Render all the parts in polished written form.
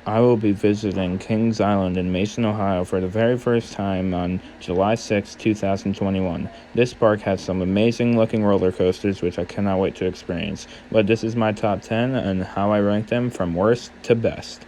I will be visiting Kings Island in Mason, Ohio for the very first time on July 6, 2021. This park has some amazing looking roller coasters which I cannot wait to experience. But this is my top 10 and how I rank them from worst to best.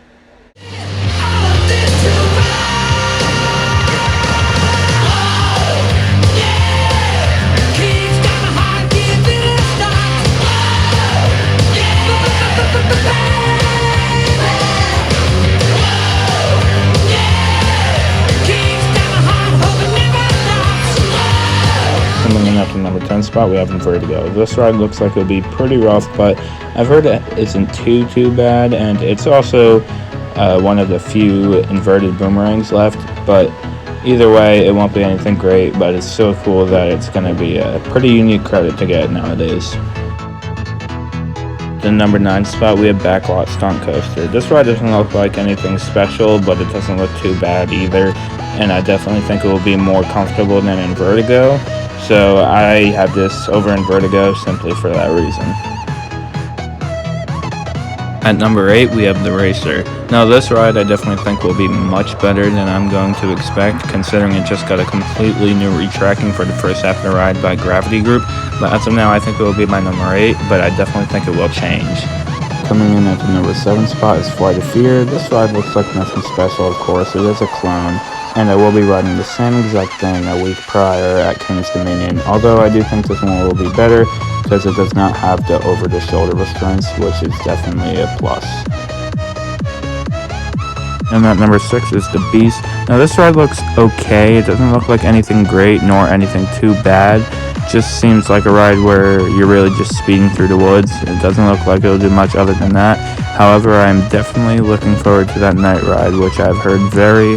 Coming in at the number 10 spot, we have Vertigo. This ride looks like it'll be pretty rough, but I've heard it isn't too bad, and it's also one of the few inverted boomerangs left, but either way, it won't be anything great, but it's so cool that it's going to be a pretty unique credit to get nowadays. The number 9 spot, we have Backlot Stunt Coaster. This ride doesn't look like anything special, but it doesn't look too bad either, and I definitely think it will be more comfortable than in Vertigo. So I have this over in Vertigo simply for that reason. At number 8, we have the Racer. Now this ride I definitely think will be much better than I'm going to expect, considering it just got a completely new retracking for the first half of the ride by Gravity Group. But as of now, I think it will be my number 8, but I definitely think it will change. Coming in at the number 7 spot is Flight of Fear. This ride looks like nothing special, of course. It is a clone, and I will be riding the same exact thing a week prior at King's Dominion, although I do think this one will be better because it does not have the over-the-shoulder restraints, which is definitely a plus. And at number 6 is the Beast. Now this ride looks okay. It doesn't look like anything great nor anything too bad. Just seems like a ride where you're really just speeding through the woods. It doesn't look like it'll do much other than that. However, I'm definitely looking forward to that night ride, which I've heard very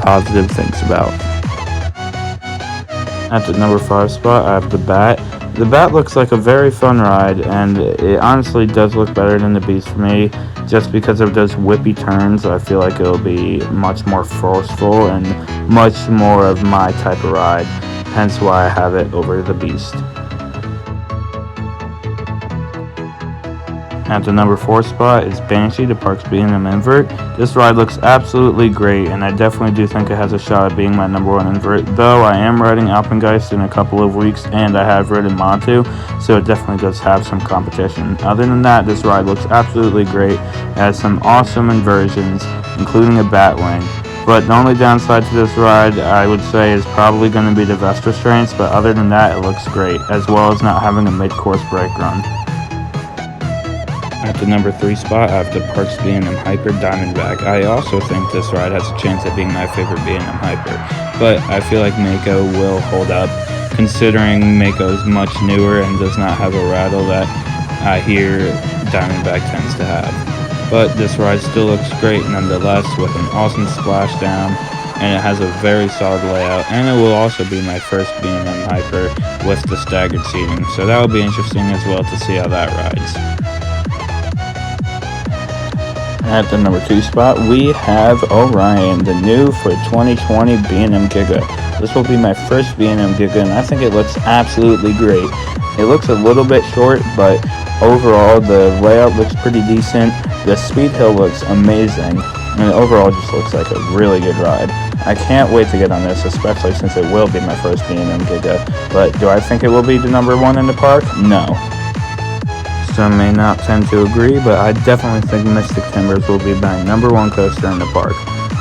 positive things about. At the number 5 spot, I have the Bat. The Bat looks like a very fun ride, and it honestly does look better than the Beast for me, just because of those whippy turns. I feel like it'll be much more forceful and much more of my type of ride, hence why I have it over the Beast. At the number 4 spot is Banshee, the park's B&M invert. This ride looks absolutely great, and I definitely do think it has a shot at being my number 1 invert, though I am riding Alpengeist in a couple of weeks, and I have ridden Montu, so it definitely does have some competition. Other than that, this ride looks absolutely great. It has some awesome inversions, including a Batwing. But the only downside to this ride, I would say, is probably going to be the vest restraints, but other than that, it looks great, as well as not having a mid-course brake run. At the number 3 spot, I have the Parks B&M Hyper Diamondback. I also think this ride has a chance at being my favorite B&M Hyper, but I feel like Mako will hold up, considering Mako is much newer and does not have a rattle that I hear Diamondback tends to have. But this ride still looks great nonetheless, with an awesome splashdown, and it has a very solid layout, and it will also be my first B&M Hyper with the staggered seating, so that will be interesting as well to see how that rides. At the number 2 spot, we have Orion, the new for 2020 B&M Giga. This will be my first B&M Giga, and I think it looks absolutely great. It looks a little bit short, but overall the layout looks pretty decent. The speed hill looks amazing, and it overall just looks like a really good ride. I can't wait to get on this, especially since it will be my first B&M Giga. But do I think it will be the number 1 in the park? No. Some may not tend to agree, but I definitely think Mystic Timbers will be my number 1 coaster in the park.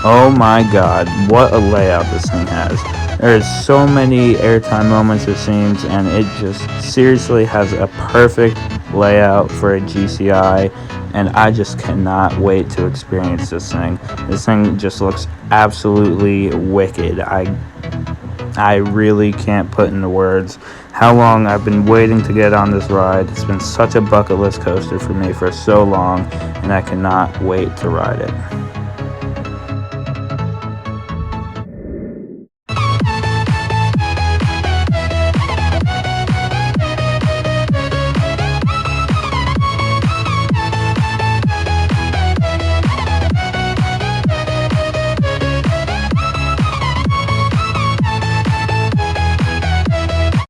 Oh my god, what a layout this thing has. There's so many airtime moments it seems, and it just seriously has a perfect layout for a GCI, and I just cannot wait to experience this thing. This thing just looks absolutely wicked. I really can't put into words how long I've been waiting to get on this ride. It's been such a bucket list coaster for me for so long, and I cannot wait to ride it.